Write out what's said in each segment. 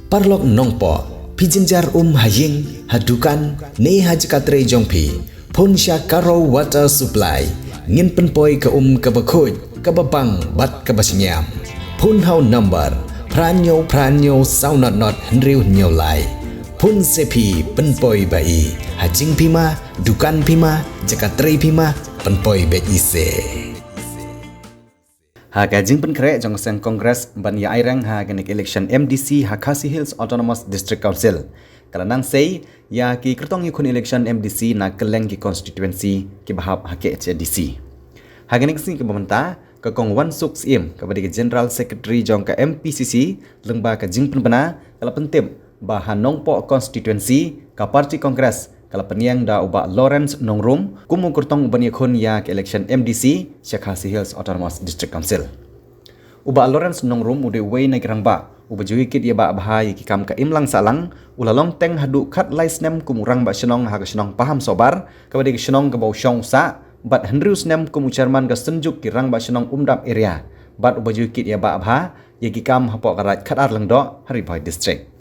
Parlok Nongpoh Pijinjar haying hadukan ne hajkatre jongpi Pyrshah karo water supply ngin penpoi ke kebakhoj kebabang bat kebasyam phun hau number pranyo saunot henriu nyolai phun sepi penpoi bai hajing pima dukan pima jakatre pima penpoi be ise ha kajing penkrek jong sen kongres ban ya Aireng ha ganik election MDC ha Khasi Hills Autonomous District Council kalanang sei ya ki kertong yukun election MDC na keleng ki constituency ki bahap ha ke HDC ha ganik sing ke pemerintah ke kong wan suk sim kepada general secretary jong ke MPCC Rangbah ke jing penbana kala pentim bah Nongpoh constituency ka parti kongres kala peniang da ubah Lawrence Nongrum kumu kurtong uban yakun ya ke election MDC Khasi Hills Autonomous District Council. Ubah Lawrence Nongrum udah way naik Rangbah ubah juikit ya ba bahai ki kam ka imlang salang ulalong teng hadu kat laisnem kumu Rangbah Shillong ha Shillong paham sobar kepada Shillong ke bau syong sa bat hendrius nem kumu chairman ka senjuk ki Rangbah Shillong umdap area bat ubah juikit ya ba bha ya ki kam hapok karat khatar langdo hari Bhoi district.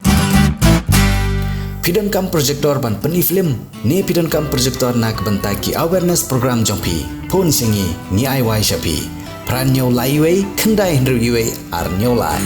Pidon kam projector ban peni film ne pidon kam projector na kebentai ki awareness program jongpi phun singi ni ai wai shapi pranyo laiwe kendai hendru iwe ar nyolai